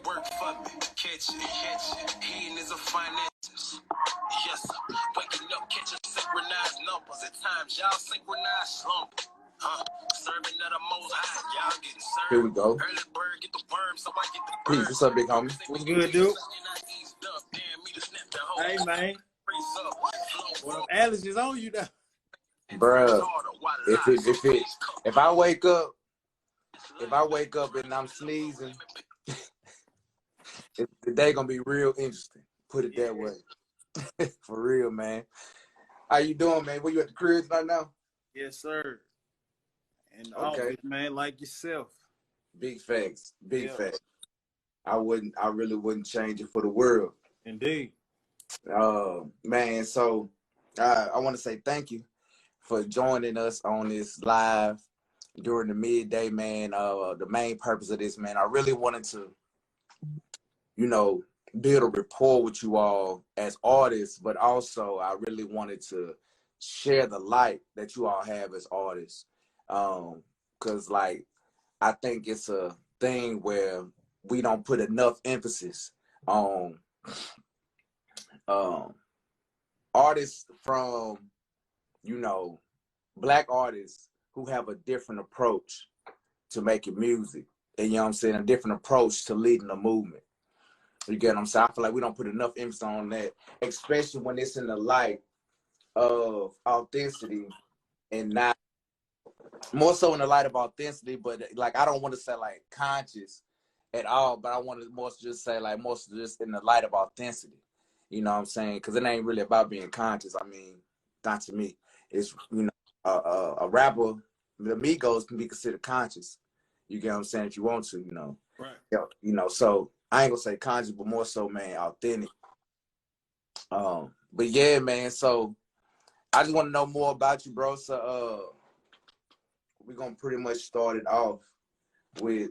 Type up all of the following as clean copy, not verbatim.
work for me. Catch it. Healing is a finances. Yes, sir. Waking up, catching synchronized numbers. At times, y'all synchronize slumber. Serving at the most high, y'all getting served. Here we go. Early bird get the worm, so I get the bird. Peace. What's up, big homie? What's good, dude? Hey, man. What up, allergies on you now? Bruh, if I wake up and I'm sneezing, the day gonna be real interesting. Put it that way. For real, man. How you doing, man? Where you at the crib right now? Yes, sir. And okay, always, man, like yourself. Big facts. Big facts. I really wouldn't change it for the world. Indeed. Man, so I want to say thank you for joining us on this live during the midday, man. The main purpose of this, man, I really wanted to, build a rapport with you all as artists, but also I really wanted to share the light that you all have as artists. Cause like, I think it's a thing where we don't put enough emphasis on, artists from, Black artists who have a different approach to making music. And you know what I'm saying? A different approach to leading a movement. You get what I'm saying? I feel like we don't put enough emphasis on that, especially when it's in the light of authenticity and not more so in the light of authenticity, but like, I don't want to say like conscious at all, but I want to more just say like more so just in the light of authenticity. You know what I'm saying? Because it ain't really about being conscious. I mean, not to me. It's, a rapper, the Migos can be considered conscious. You get what I'm saying? If you want to, Right. So I ain't gonna say conscious, but more so, man, authentic. But yeah, man, so I just want to know more about you, bro. So we're gonna pretty much start it off with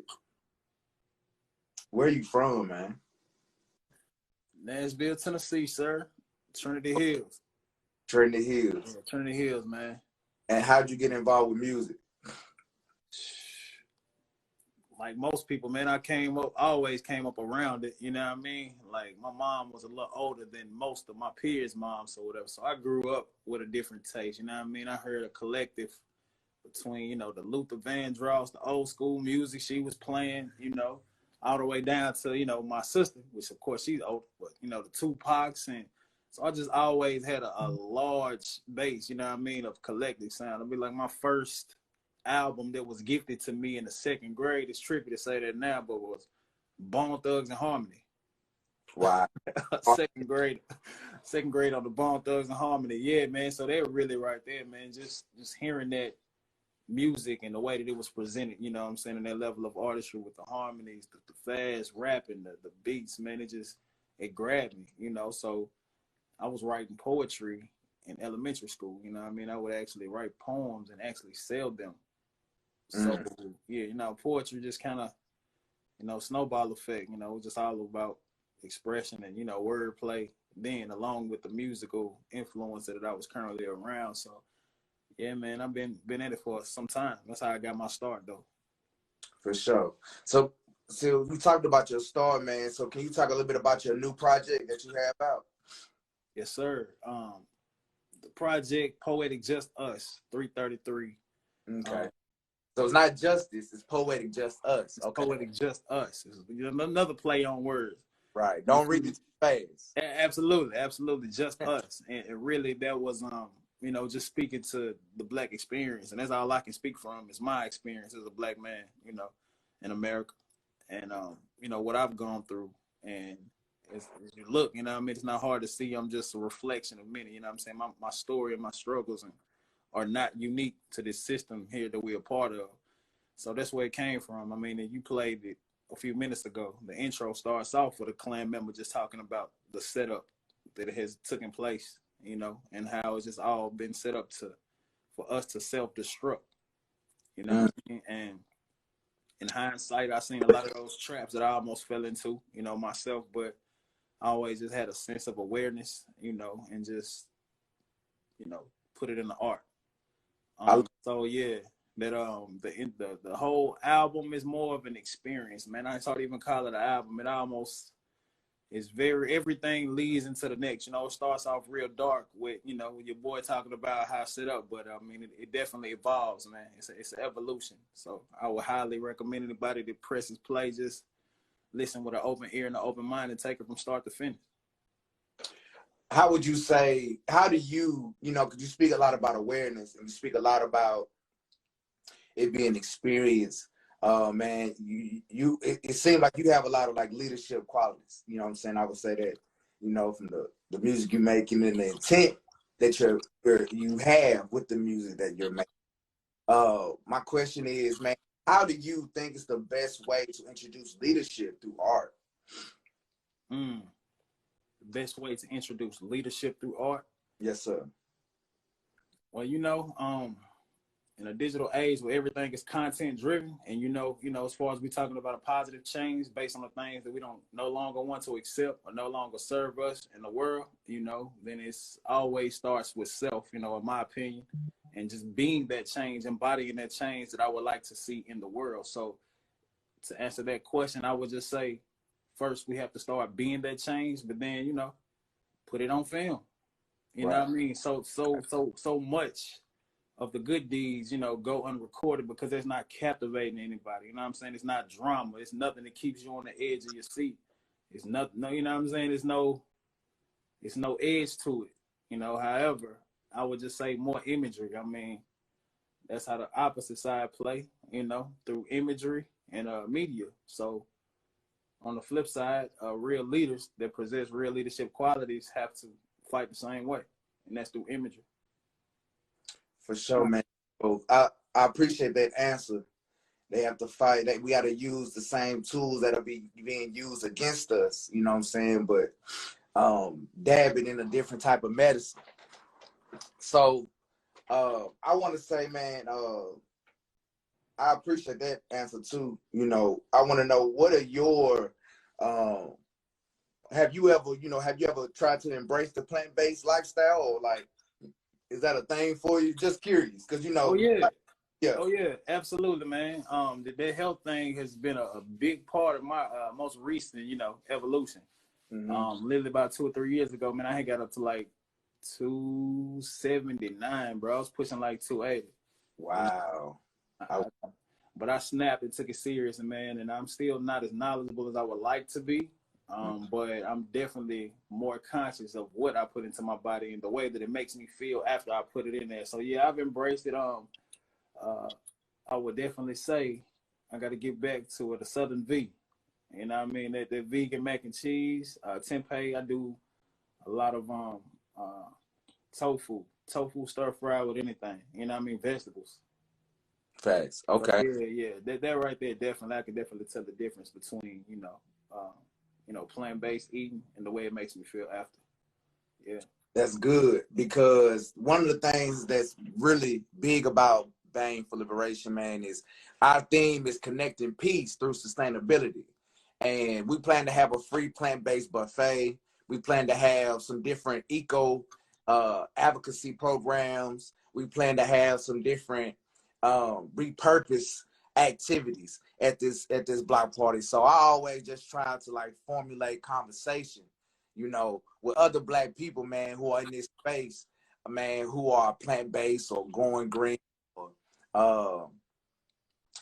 where you from, man? Nashville, Tennessee, sir. Trinity Hills. Trinity Hills. Yeah, Trinity Hills, man. And how'd you get involved with music? Like most people, man, I always came up around it, you know what I mean? Like, my mom was a little older than most of my peers' moms or whatever, so I grew up with a different taste, you know what I mean? I heard a collective between, the Luther Vandross, the old school music she was playing, all the way down to, my sister, which of course she's old, but, the Tupacs. And so I just always had a large base, you know what I mean, of collective sound. It'd be like my first album that was gifted to me in the second grade. It's trippy to say that now, but was Bone Thugs and Harmony. Wow. second grade on the Bone Thugs and Harmony. Yeah, man. So they were really right there, man. Just hearing that music and the way that it was presented, you know what I'm saying, and that level of artistry with the harmonies, the fast rapping, the beats, man, it grabbed me, So I was writing poetry in elementary school, you know what I mean? I would actually write poems and actually sell them. So, yeah, poetry just kind of, snowball effect, just all about expression and, wordplay, then along with the musical influence that I was currently around. So, yeah, man, I've been at it for some time. That's how I got my start, though. For sure. So we talked about your start, man. So can you talk a little bit about your new project that you have out? Yes, sir. The project Poetic Just Us, 333. Okay. So it's not justice, it's Poetic Just Us. Okay. Poetic Just Us. It's another play on words. Right. Don't read it too fast. Absolutely. Just us. And really that was, just speaking to the Black experience. And that's all I can speak from is my experience as a Black man, in America. And, what I've gone through. And as you look, it's not hard to see. I'm just a reflection of many, I'm saying? My story and my struggles are not unique to this system here that we're a part of. So that's where it came from. I mean, and you played it a few minutes ago. The intro starts off with a clan member just talking about the setup that has taken place, and how it's just all been set up for us to self-destruct, And in hindsight, I've seen a lot of those traps that I almost fell into, myself, but I always just had a sense of awareness, and just, put it in the art. So yeah, that the whole album is more of an experience, man. I can't even call it an album. It almost is everything leads into the next. You know, it starts off real dark with, you know, with your boy talking about how I set up, but I mean, it definitely evolves, man. It's an evolution. So I would highly recommend anybody that presses play, just listen with an open ear and an open mind and take it from start to finish. How would you say, how do you, you know, because you speak a lot about awareness and you speak a lot about it being experience, man, it seems like you have a lot of like leadership qualities. You know what I'm saying? I would say that, you know, from the music you're making and the intent that you have with the music that you're making. My question is, man, how do you think is the best way to introduce leadership through art? The best way to introduce leadership through art? Yes, sir. Well, you know, in a digital age where everything is content driven, and you know, as far as we're talking about a positive change based on the things that we don't no longer want to accept or no longer serve us in the world, you know, then it's always starts with self, you know, in my opinion, and just being that change, embodying that change that I would like to see in the world. So to answer that question, I would just say, first we have to start being that change, but then, you know, put it on film. You know what I mean? So much of the good deeds, you know, go unrecorded because it's not captivating anybody. You know what I'm saying? It's not drama. It's nothing that keeps you on the edge of your seat. It's nothing. No, you know what I'm saying? It's no edge to it. You know, however, I would just say more imagery. I mean, that's how the opposite side play, you know, through imagery and media. So on the flip side, real leaders that possess real leadership qualities have to fight the same way, and that's through imagery. For sure, man. So I appreciate that answer. They have to fight. That we got to use the same tools that are being used against us. You know what I'm saying? But dab it in a different type of medicine. So I want to say, man, I appreciate that answer too. You know, I want to know, what are your have you ever tried to embrace the plant-based lifestyle, or like, is that a thing for you? Just curious, because, you know. Oh yeah. Yeah. Oh yeah, absolutely, man. That health thing has been a big part of my most recent, you know, evolution. Literally about 2 or 3 years ago, man, I had got up to like 279, bro. I was pushing like 280. Wow. But I snapped and took it serious, man, and I'm still not as knowledgeable as I would like to be. But I'm definitely more conscious of what I put into my body and the way that it makes me feel after I put it in there. So yeah, I've embraced it. I would definitely say I got to get back to it, a Southern V. You know what I mean? That vegan mac and cheese, tempeh. I do a lot of tofu stir fry with anything. You know what I mean? Vegetables. Facts. Okay. So, yeah. That right there, definitely, I can definitely tell the difference between, you know, plant-based eating and the way it makes me feel after. Yeah. That's good, because one of the things that's really big about Bang for Liberation, man, is our theme is connecting peace through sustainability. And we plan to have a free plant-based buffet. We plan to have some different eco advocacy programs. We plan to have some different repurpose activities at this block party. So I always just try to like formulate conversation, you know, with other Black people, man, who are in this space, man, who are plant-based or going green, or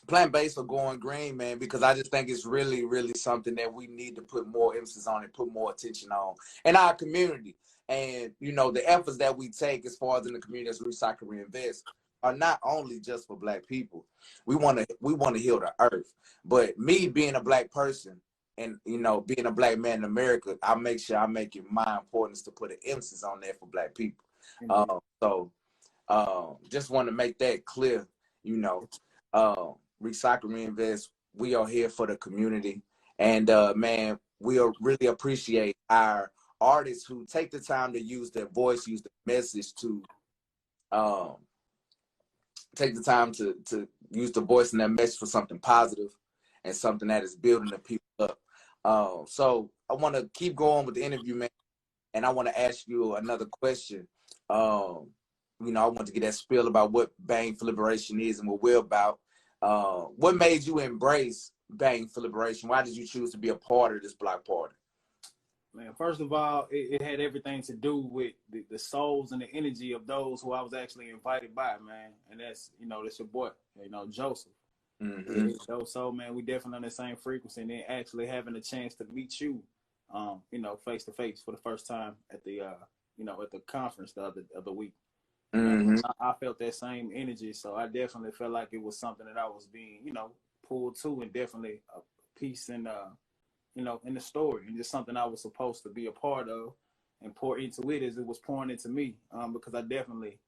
plant-based or going green, man, because I just think it's really, really something that we need to put more emphasis on and put more attention on in our community. And, you know, the efforts that we take as far as in the community as Recycle Reinvest are not only just for Black people. We want to heal the earth. But me being a Black person, and, you know, being a Black man in America, I make sure I make it my importance to put an emphasis on that for Black people. Just want to make that clear, you know. Recycle Reinvest, we are here for the community. And, man, we'll really appreciate our artists who take the time to use their voice, use the message to take the time to use the voice and that message for something positive and something that is building the people up. So I want to keep going with the interview, man, and I want to ask you another question. I want to get that spiel about what Bang for Liberation is and what we're about. What made you embrace Bang for Liberation? Why did you choose to be a part of this block party? Man, first of all, it had everything to do with the souls and the energy of those who I was actually invited by, man. And that's, that's your boy, Joseph. Mm-hmm. So, man, we definitely on the same frequency, and then actually having a chance to meet you, face to face for the first time at the, at the conference the other week. Mm-hmm. I felt that same energy, so I definitely felt like it was something that I was being, pulled to, and definitely a piece in, in the story, and just something I was supposed to be a part of and pour into it as it was pouring into me, because I definitely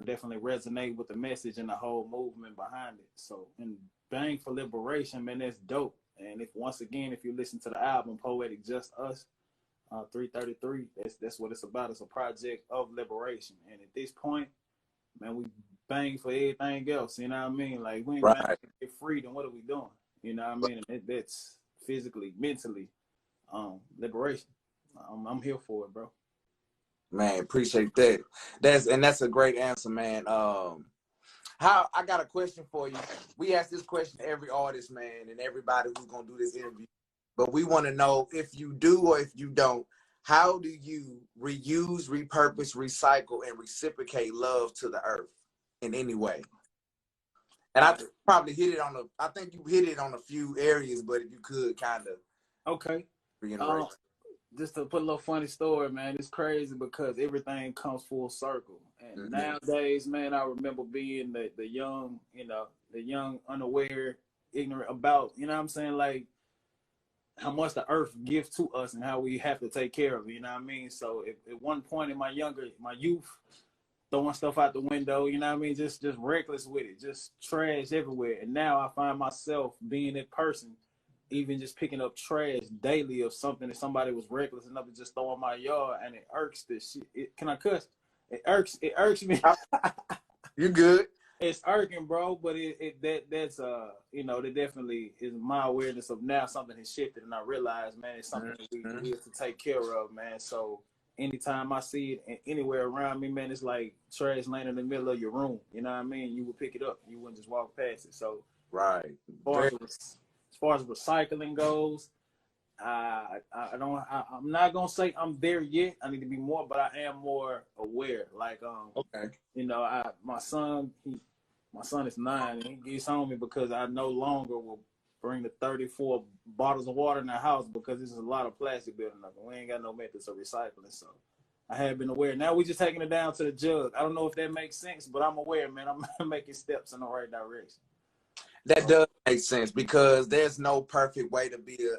resonate with the message and the whole movement behind it. So, and Bang for Liberation, man, that's dope. And if you listen to the album Poetic Justice, 333, that's what it's about. It's a project of liberation. And at this point, man, we bang for everything else. You know what I mean? Like, we ain't bang to get freedom. What are we doing? You know what I mean? And that's physically, mentally, liberation. I'm here for it, bro. Man, appreciate that. That's a great answer, man. I got a question for you. We ask this question to every artist, man, and everybody who's gonna do this interview. But we want to know, if you do or if you don't, how do you reuse, repurpose, recycle, and reciprocate love to the earth in any way? And I probably I think you hit it on a few areas, but if you could kind of reiterate. Just to put a little funny story, man, it's crazy because everything comes full circle. And nowadays, man, I remember being the young, the young, unaware, ignorant about, you know what I'm saying, like how much the earth gives to us and how we have to take care of it, you know what I mean? So at one point in my youth, throwing stuff out the window, you know what I mean, just reckless with it, just trash everywhere. And now I find myself being that person, even just picking up trash daily of something that somebody was reckless enough to just throw in my yard, and it irks this shit. Can I cuss? It irks me. You good? It's irking, bro, but that's that definitely is my awareness of now something has shifted, and I realize, man, it's something that we have to take care of, man. So anytime I see it anywhere around me, man, it's like trash laying in the middle of your room. You know what I mean? You would pick it up. You wouldn't just walk past it. So right. As far as recycling goes, I'm not gonna say I'm there yet. I need to be more, but I am more aware. Like, my son is 9, and he gets on me because I no longer will bring the 34 bottles of water in the house because there's a lot of plastic building up, and we ain't got no methods of recycling. So I have been aware. Now we just taking it down to the jug. I don't know if that makes sense, but I'm aware, man. I'm making steps in the right direction. That does make sense, because there's no perfect way to be an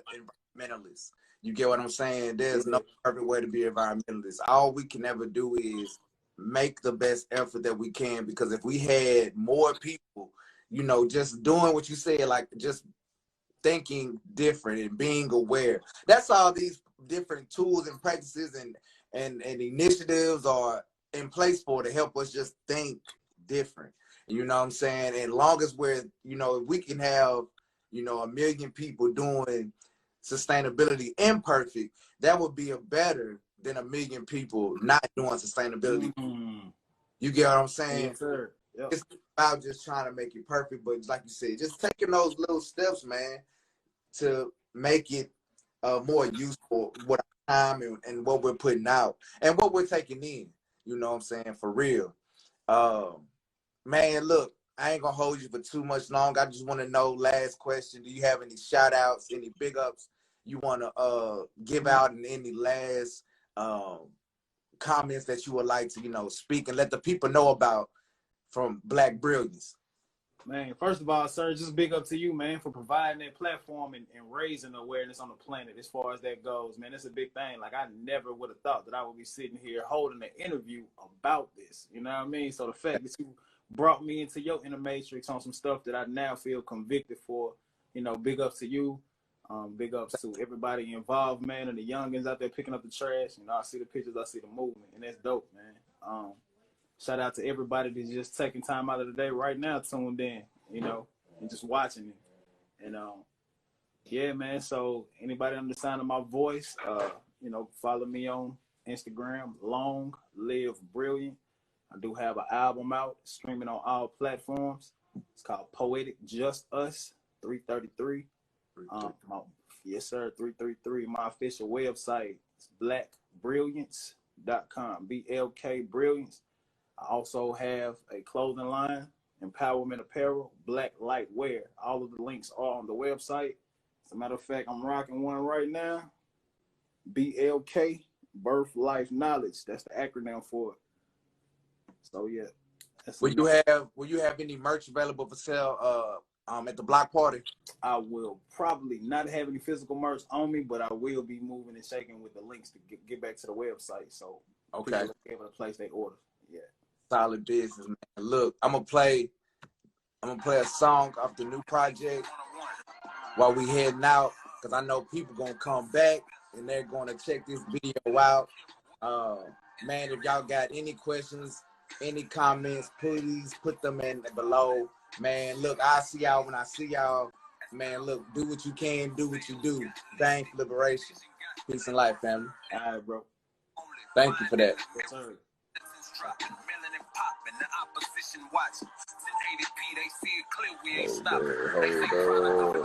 environmentalist. You get what I'm saying? There's no perfect way to be an environmentalist. All we can ever do is make the best effort that we can, because if we had more people, just doing what you said, like just thinking different and being aware. That's all these different tools and practices and initiatives are in place for, to help us just think different. You know what I'm saying? And long as we're, if we can have, 1 million people doing sustainability imperfect, that would be better than 1 million people not doing sustainability. You get what I'm saying? Yes, sir. Yep. It's about just trying to make it perfect, but like you said, just taking those little steps, man, to make it more useful with our time and what we're putting out and what we're taking in. You know what I'm saying? For real. Man, look, I ain't gonna hold you for too much long. I just want to know, last question, do you have any shout outs, any big ups you want to give out, and any last comments that you would like to, speak and let the people know about from Blk Brilliance? Man, first of all, sir, just big up to you, man, for providing that platform and raising awareness on the planet as far as that goes, man. It's a big thing. Like, I never would have thought that I would be sitting here holding an interview about this. You know what I mean? So the fact that you brought me into your inner matrix on some stuff that I now feel convicted for, big ups to you. Big ups to everybody involved, man, and the youngins out there picking up the trash. I see the pictures, I see the movement, and that's dope, man. Shout out to everybody that's just taking time out of the day right now, tuned in, and just watching it. And yeah, man. So anybody under the sound of my voice, follow me on Instagram, Long Live Brilliant. I do have an album out, streaming on all platforms. It's called Poetic Justice 333. Yes, sir, 333. My official website is BlkBrilliance.com, BLK Brilliance. I also have a clothing line, empowerment apparel, Black Light Wear. All of the links are on the website. As a matter of fact, I'm rocking one right now. BLK, Birth, Life, Knowledge. That's the acronym for it. So yeah. Will you have any merch available for sale at the block party? I will probably not have any physical merch on me, but I will be moving and shaking with the links to get back to the website. So okay, people will be able to place their order. Yeah. Solid business, man. Look, I'm gonna play a song off the new project while we heading out, because I know people gonna come back and they're gonna check this video out. Man, if y'all got any questions, any comments, please put them in below. Man, look, I'll see y'all when I see y'all. Man, look, do what you can, do what you do. Bang for liberation. Peace and life, family. All right, bro. Thank you for that. Yes, sir. The opposition watch. 1080p, they see it clear, we ain't Hold stopping. on, They say hold on.